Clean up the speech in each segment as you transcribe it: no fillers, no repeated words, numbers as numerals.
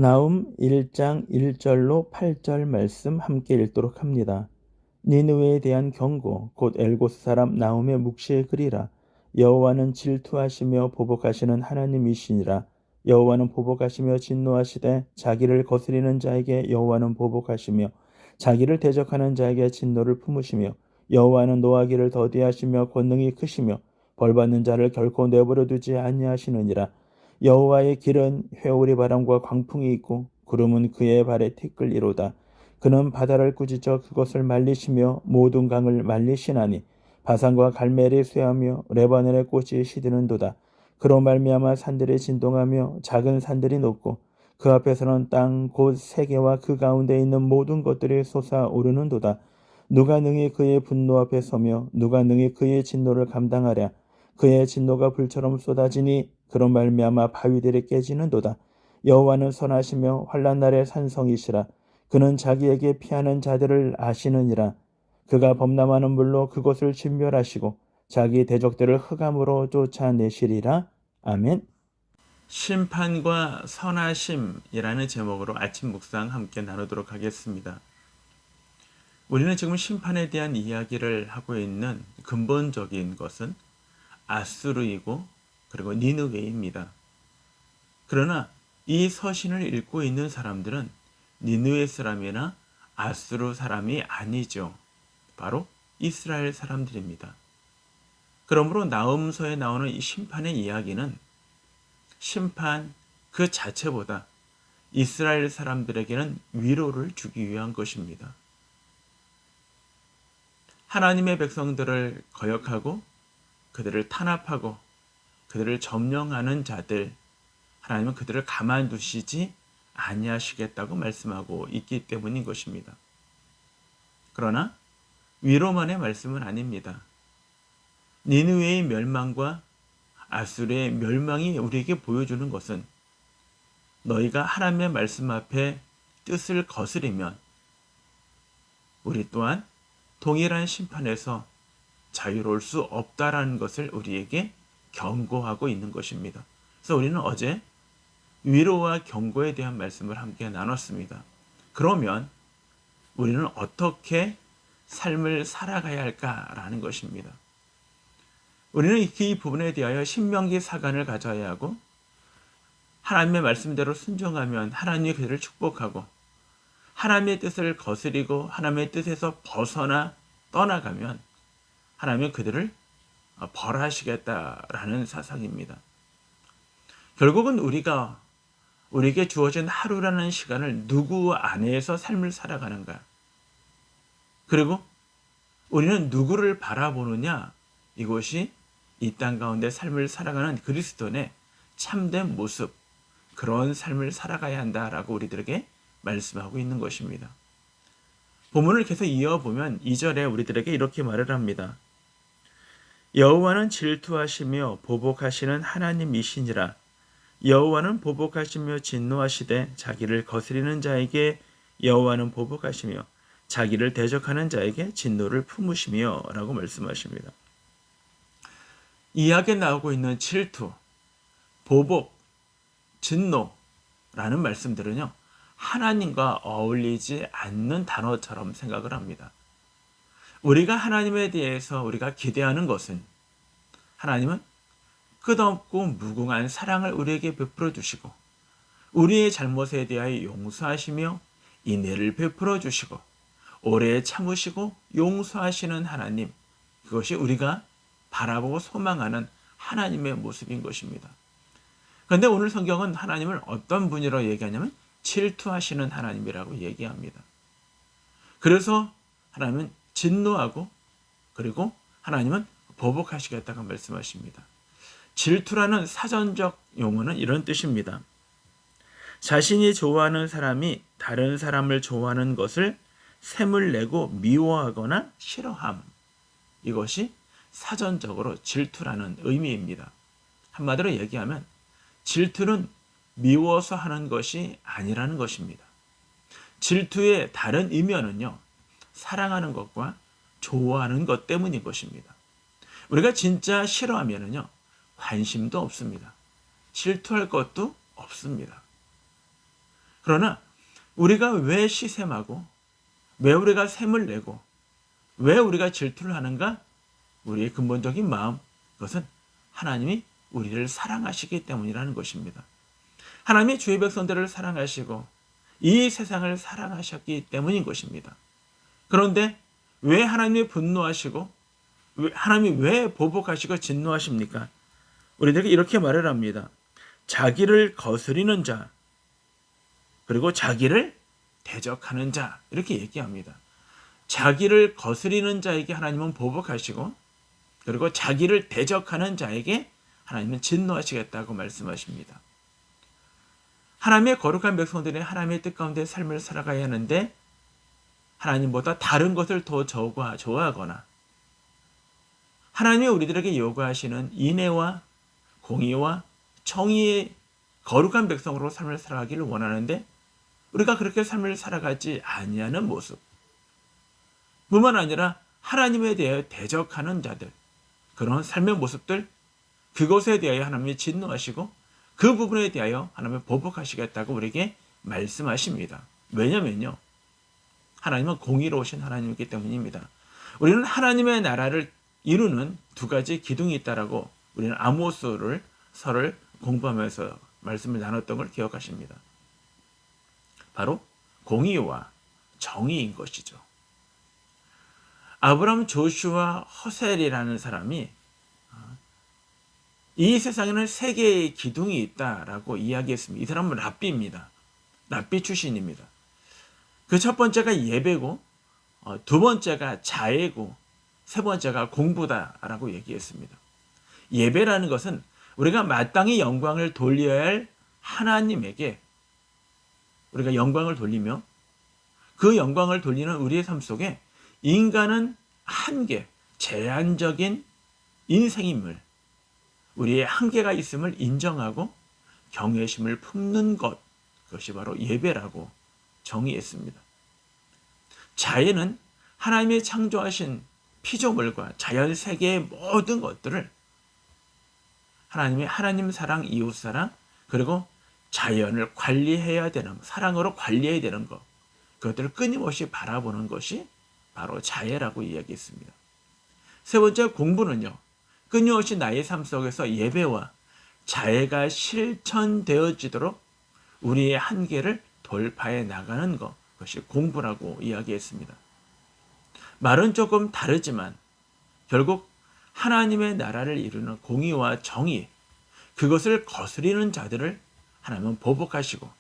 나훔 1장 1절로 8절 말씀 함께 읽도록 합니다. 니느웨에 대한 경고 곧 엘고스 사람 나훔의 묵시의 글이라. 여호와는 질투하시며 보복하시는 하나님이시니라. 여호와는 보복하시며 진노하시되 자기를 거스리는 자에게 여호와는 보복하시며 자기를 대적하는 자에게 진노를 품으시며 여호와는 노하기를 더디하시며 권능이 크시며 벌받는 자를 결코 내버려 두지 아니하시느니라. 여호와의 길은 회오리 바람과 광풍이 있고 구름은 그의 발에 티끌이로다. 그는 바다를 꾸짖어 그것을 말리시며 모든 강을 말리시나니 바산과 갈멜이 쇠하며 레바논의 꽃이 시드는도다. 그로 말미암아 산들이 진동하며 작은 산들이 높고 그 앞에서는 땅 곧 세계와 그 가운데 있는 모든 것들이 솟아오르는도다. 누가 능히 그의 분노 앞에 서며 누가 능히 그의 진노를 감당하랴. 그의 진노가 불처럼 쏟아지니 그로 말미암아 바위들이 깨지는도다. 여호와는 선하시며 환난 날의 산성이시라. 그는 자기에게 피하는 자들을 아시느니라. 그가 범람하는 물로 그곳을 진멸하시고 자기 대적들을 흑암으로 쫓아내시리라. 아멘. 심판과 선하심이라는 제목으로 아침 묵상 함께 나누도록 하겠습니다. 우리는 지금 심판에 대한 이야기를 하고 있는 근본적인 것은 아수르이고 그리고 니느웨입니다. 그러나 이 서신을 읽고 있는 사람들은 니느웨 사람이나 아수르 사람이 아니죠. 바로 이스라엘 사람들입니다. 그러므로 나훔서에 나오는 이 심판의 이야기는 심판 그 자체보다 이스라엘 사람들에게는 위로를 주기 위한 것입니다. 하나님의 백성들을 거역하고 그들을 탄압하고 그들을 점령하는 자들, 하나님은 그들을 가만두시지 아니하시겠다고 말씀하고 있기 때문인 것입니다. 그러나 위로만의 말씀은 아닙니다. 니느웨의 멸망과 아수르의 멸망이 우리에게 보여주는 것은 너희가 하나님의 말씀 앞에 뜻을 거스리면 우리 또한 동일한 심판에서 자유로울 수 없다라는 것을 우리에게 경고하고 있는 것입니다. 그래서 우리는 어제 위로와 경고에 대한 말씀을 함께 나눴습니다. 그러면 우리는 어떻게 삶을 살아가야 할까라는 것입니다. 우리는 이 부분에 대하여 신명기 사관을 가져야 하고 하나님의 말씀대로 순종하면 하나님이 그들을 축복하고 하나님의 뜻을 거스리고 하나님의 뜻에서 벗어나 떠나가면 하나님은 그들을 벌하시겠다라는 사상입니다. 결국은 우리에게 주어진 하루라는 시간을 누구 안에서 삶을 살아가는가? 그리고 우리는 누구를 바라보느냐? 이것이 이 땅 가운데 삶을 살아가는 그리스도인의 참된 모습, 그런 삶을 살아가야 한다라고 우리들에게 말씀하고 있는 것입니다. 본문을 계속 이어보면 2절에 우리들에게 이렇게 말을 합니다. 여호와는 질투하시며 보복하시는 하나님이시니라. 여호와는 보복하시며 진노하시되 자기를 거스리는 자에게 여호와는 보복하시며 자기를 대적하는 자에게 진노를 품으시며 라고 말씀하십니다. 이야기에 나오고 있는 질투, 보복, 진노라는 말씀들은요, 하나님과 어울리지 않는 단어처럼 생각을 합니다. 우리가 하나님에 대해서 우리가 기대하는 것은 하나님은 끝없고 무궁한 사랑을 우리에게 베풀어 주시고 우리의 잘못에 대하여 용서하시며 인애를 베풀어 주시고 오래 참으시고 용서하시는 하나님, 그것이 우리가 바라보고 소망하는 하나님의 모습인 것입니다. 그런데 오늘 성경은 하나님을 어떤 분이라고 얘기하냐면 질투하시는 하나님이라고 얘기합니다. 그래서 하나님은 진노하고 그리고 하나님은 보복하시겠다고 말씀하십니다. 질투라는 사전적 용어는 이런 뜻입니다. 자신이 좋아하는 사람이 다른 사람을 좋아하는 것을 샘을 내고 미워하거나 싫어함. 이것이 사전적으로 질투라는 의미입니다. 한마디로 얘기하면 질투는 미워서 하는 것이 아니라는 것입니다. 질투의 다른 이면은요, 사랑하는 것과 좋아하는 것 때문인 것입니다. 우리가 진짜 싫어하면은요, 관심도 없습니다. 질투할 것도 없습니다. 그러나 우리가 왜 시샘하고 왜 우리가 샘을 내고 왜 우리가 질투를 하는가? 우리의 근본적인 마음, 그것은 하나님이 우리를 사랑하시기 때문이라는 것입니다. 하나님이 주의 백성들을 사랑하시고 이 세상을 사랑하셨기 때문인 것입니다. 그런데 왜 하나님이 분노하시고 하나님이 왜 보복하시고 진노하십니까? 우리들에게 이렇게 말을 합니다. 자기를 거스리는 자, 그리고 자기를 대적하는 자, 이렇게 얘기합니다. 자기를 거스리는 자에게 하나님은 보복하시고, 그리고 자기를 대적하는 자에게 하나님은 진노하시겠다고 말씀하십니다. 하나님의 거룩한 백성들이 하나님의 뜻 가운데 삶을 살아가야 하는데, 하나님보다 다른 것을 더 좋아하거나, 하나님이 우리들에게 요구하시는 인애와 공의와 정의의 거룩한 백성으로 삶을 살아가기를 원하는데, 우리가 그렇게 삶을 살아가지 아니하는 모습, 뿐만 아니라 하나님에 대하여 대적하는 자들, 그런 삶의 모습들, 그것에 대하여 하나님이 진노하시고 그 부분에 대하여 하나님이 보복하시겠다고 우리에게 말씀하십니다. 왜냐면요, 하나님은 공의로우신 하나님이기 때문입니다. 우리는 하나님의 나라를 이루는 두 가지 기둥이 있다라고 우리는 아모스를 설을 공부하면서 말씀을 나눴던 걸 기억하십니다. 바로 공의와 정의인 것이죠. 아브람 조슈아 허셀이라는 사람이 이 세상에는 세 개의 기둥이 있다라고 이야기했습니다. 이 사람은 랍비입니다. 랍비 출신입니다. 그 첫 번째가 예배고, 두 번째가 자애고, 세 번째가 공부다라고 얘기했습니다. 예배라는 것은 우리가 마땅히 영광을 돌려야 할 하나님에게 우리가 영광을 돌리며, 그 영광을 돌리는 우리의 삶 속에 인간은 한계, 제한적인 인생임을, 우리의 한계가 있음을 인정하고 경외심을 품는 것, 그것이 바로 예배라고 정의했습니다. 자애는 하나님이 창조하신 피조물과 자연 세계의 모든 것들을 하나님 사랑, 이웃 사랑, 그리고 자연을 관리해야 되는, 사랑으로 관리해야 되는 것, 그것들을 끊임없이 바라보는 것이 바로 자애라고 이야기했습니다. 세 번째 공부는요, 끊임없이 나의 삶 속에서 예배와 자애가 실천되어지도록 우리의 한계를 돌파해 나가는 것, 그것이 공부라고 이야기했습니다. 말은 조금 다르지만 결국 하나님의 나라를 이루는 공의와 정의, 그것을 거스리는 자들을 하나님은 보복하시고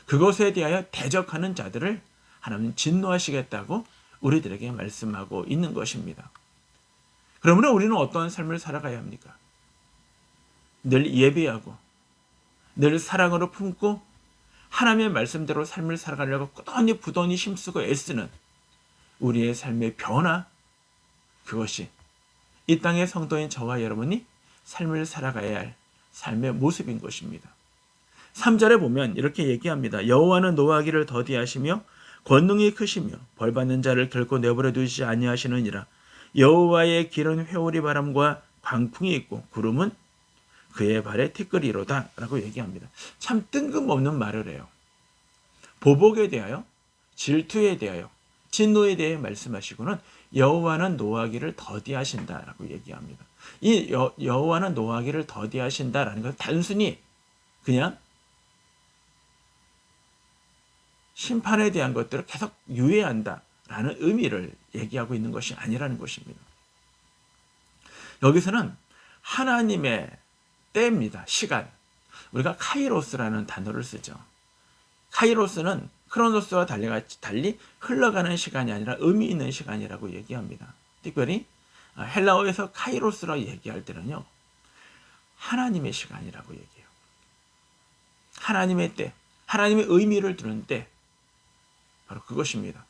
그것에 대하여 대적하는 자들을 하나님은 진노하시겠다고 우리들에게 말씀하고 있는 것입니다. 그러므로 우리는 어떠한 삶을 살아가야 합니까? 늘 예배하고 늘 사랑으로 품고 하나님의 말씀대로 삶을 살아가려고 꾸준히 부단히 힘쓰고 애쓰는 우리의 삶의 변화, 그것이 이 땅의 성도인 저와 여러분이 삶을 살아가야 할 삶의 모습인 것입니다. 3절에 보면 이렇게 얘기합니다. 여호와는 노하기를 더디하시며 권능이 크시며 벌받는 자를 결코 내버려 두시지 아니하시느니라. 여호와의 길은 회오리 바람과 광풍이 있고 구름은 그의 발에 티끌이로다 라고 얘기합니다. 참 뜬금없는 말을 해요. 보복에 대하여, 질투에 대하여, 진노에 대해 말씀하시고는 여호와는 노하기를 더디하신다라고 얘기합니다. 이 여호와는 노하기를 더디하신다라는 것은 단순히 그냥 심판에 대한 것들을 계속 유예한다라는 의미를 얘기하고 있는 것이 아니라는 것입니다. 여기서는 하나님의 때입니다. 시간. 우리가 카이로스라는 단어를 쓰죠. 카이로스는 크로노스와 달리 흘러가는 시간이 아니라 의미 있는 시간이라고 얘기합니다. 특별히 헬라어에서 카이로스라고 얘기할 때는요, 하나님의 시간이라고 얘기해요. 하나님의 때, 하나님의 의미를 두는 때, 바로 그것입니다.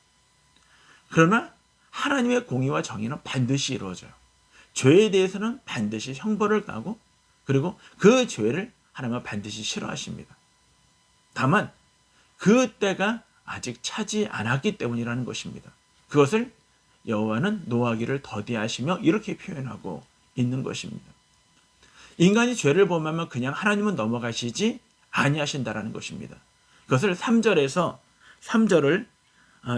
그러나 하나님의 공의와 정의는 반드시 이루어져요. 죄에 대해서는 반드시 형벌을 가고, 그리고 그 죄를 하나님은 반드시 싫어하십니다. 다만 그 때가 아직 차지 않았기 때문이라는 것입니다. 그것을 여호와는 노하기를 더디하시며 이렇게 표현하고 있는 것입니다. 인간이 죄를 범하면 그냥 하나님은 넘어가시지 아니하신다라는 것입니다. 그것을 3절을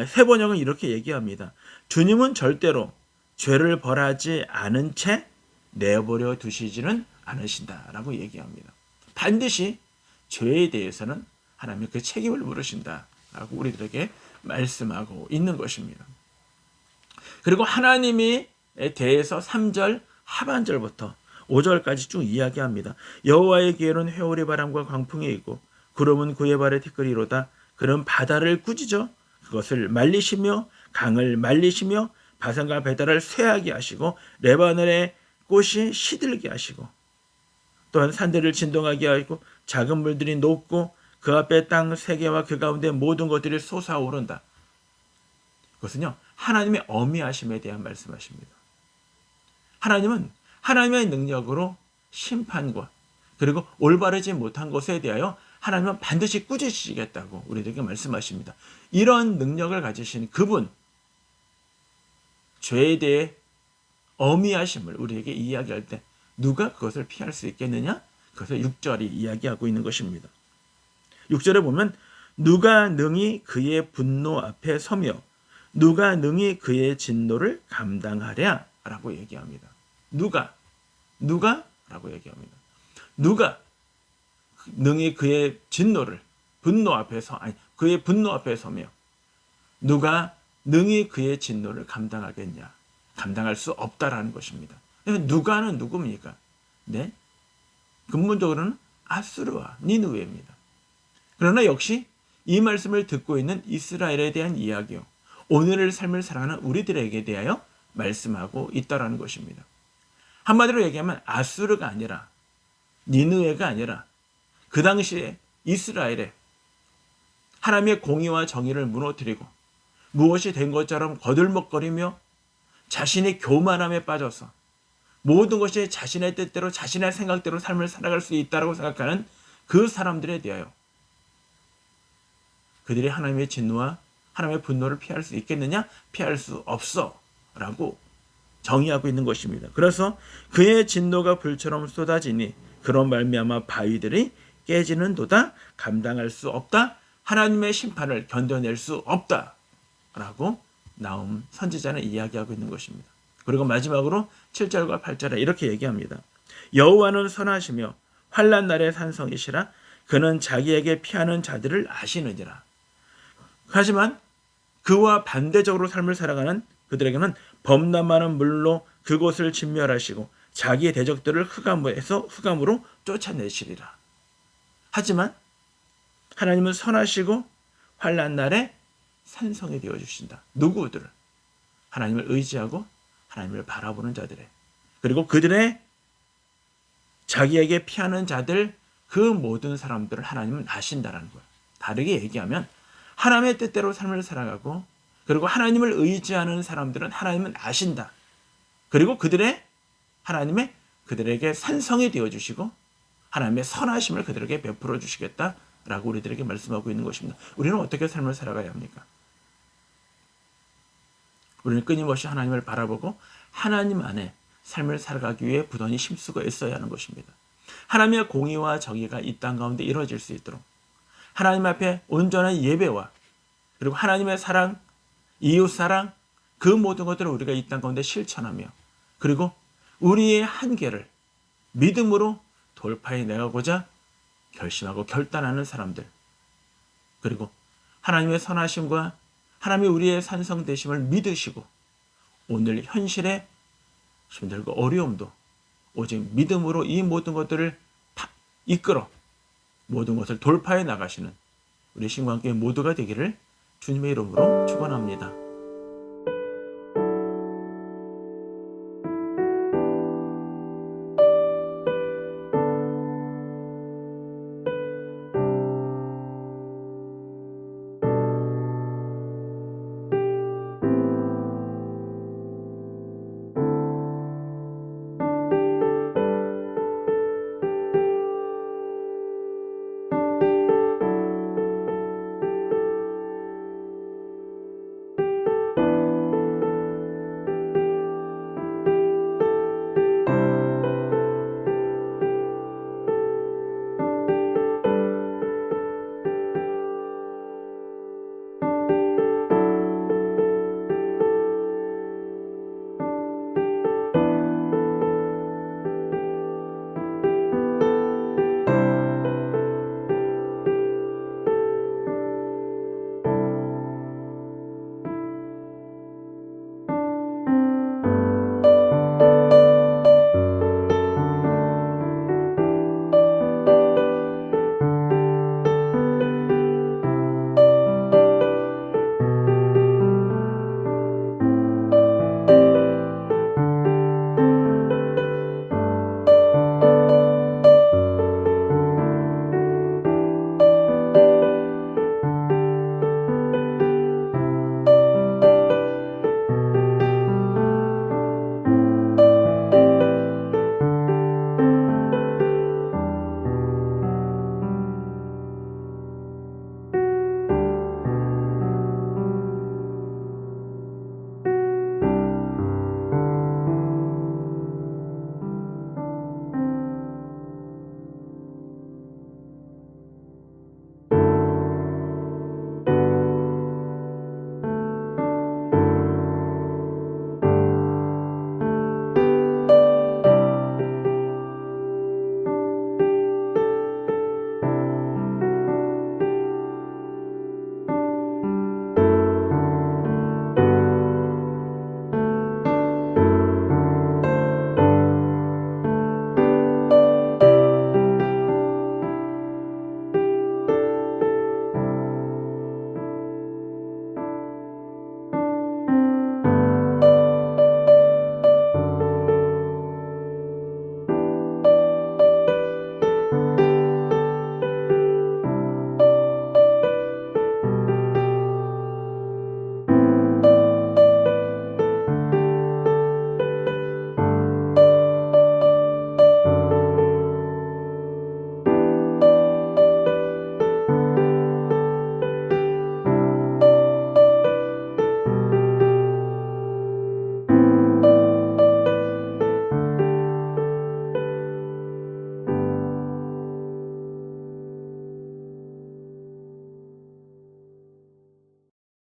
세 번역은 이렇게 얘기합니다. 주님은 절대로 죄를 벌하지 않은 채 내버려 두시지는 않으신다라고 얘기합니다. 반드시 죄에 대해서는 하나님이 그 책임을 물으신다라고 우리들에게 말씀하고 있는 것입니다. 그리고 하나님에 대해서 3절 하반절부터 5절까지 쭉 이야기합니다. 여호와의 기회는 회오리 바람과 광풍이 있고 구름은 그의 발에 티끌이로다. 그는 바다를 꾸짖어 그것을 말리시며 강을 말리시며 바산과 베다를 쇠하게 하시고 레바논의 꽃이 시들게 하시고 또한 산들을 진동하게 하고 작은 물들이 높고 그 앞에 땅 세계와 그 가운데 모든 것들이 솟아오른다. 그것은요, 하나님의 어미하심에 대한 말씀하십니다. 하나님은 하나님의 능력으로 심판과 그리고 올바르지 못한 것에 대하여 하나님은 반드시 꾸짖으시겠다고 우리들에게 말씀하십니다. 이런 능력을 가지신 그분, 죄에 대해 어미하심을 우리에게 이야기할 때 누가 그것을 피할 수 있겠느냐? 그것을 6절이 이야기하고 있는 것입니다. 6절에 보면 누가 능히 그의 분노 앞에 서며 누가 능히 그의 진노를 감당하랴? 라고 얘기합니다. 누가? 라고 얘기합니다. 누가 능히 그의 진노를 그의 분노 앞에 서며 누가 능히 그의 진노를 감당하겠냐? 감당할 수 없다라는 것입니다. 누가는 누굽니까? 네? 근본적으로는 아수르와 니느웨입니다. 그러나 역시 이 말씀을 듣고 있는 이스라엘에 대한 이야기요. 오늘의 삶을 살아가는 우리들에게 대하여 말씀하고 있다라는 것입니다. 한마디로 얘기하면 아수르가 아니라 니느웨가 아니라 그 당시에 이스라엘에 하나님의 공의와 정의를 무너뜨리고 무엇이 된 것처럼 거들먹거리며 자신의 교만함에 빠져서 모든 것이 자신의 뜻대로 자신의 생각대로 삶을 살아갈 수 있다고 생각하는 그 사람들에 대하여 그들이 하나님의 진노와 하나님의 분노를 피할 수 있겠느냐? 피할 수 없어 라고 정의하고 있는 것입니다. 그래서 그의 진노가 불처럼 쏟아지니 그런 말미암아 바위들이 깨지는도다. 감당할 수 없다. 하나님의 심판을 견뎌낼 수 없다 라고 나움 선지자는 이야기하고 있는 것입니다. 그리고 마지막으로 7절과 8절에 이렇게 얘기합니다. 여호와는 선하시며 환난 날의 산성이시라. 그는 자기에게 피하는 자들을 아시느니라. 하지만 그와 반대적으로 삶을 살아가는 그들에게는 범람하는 물로 그곳을 진멸하시고 자기의 대적들을 흑암으로 쫓아내시리라. 하지만 하나님은 선하시고 환난 날에 산성이 되어주신다. 누구들을? 하나님을 의지하고 하나님을 바라보는 자들의 그리고 그들의 자기에게 피하는 자들 그 모든 사람들을 하나님은 아신다라는 거예요. 다르게 얘기하면 하나님의 뜻대로 삶을 살아가고 그리고 하나님을 의지하는 사람들은 하나님은 아신다. 그리고 하나님의 그들에게 산성이 되어주시고 하나님의 선하심을 그들에게 베풀어 주시겠다라고 우리들에게 말씀하고 있는 것입니다. 우리는 어떻게 삶을 살아가야 합니까? 우리는 끊임없이 하나님을 바라보고 하나님 안에 삶을 살아가기 위해 부단히 힘쓰고 애써야 하는 것입니다. 하나님의 공의와 정의가 이 땅 가운데 이루어질 수 있도록 하나님 앞에 온전한 예배와 그리고 하나님의 사랑, 이웃사랑 그 모든 것들을 우리가 이 땅 가운데 실천하며 그리고 우리의 한계를 믿음으로 돌파해 나가고자 결심하고 결단하는 사람들 그리고 하나님의 선하심과 하나님이 우리의 산성되심을 믿으시고 오늘 현실의 힘들고 어려움도 오직 믿음으로 이 모든 것들을 이끌어 모든 것을 돌파해 나가시는 우리 신구한교회 모두가 되기를 주님의 이름으로 축원합니다.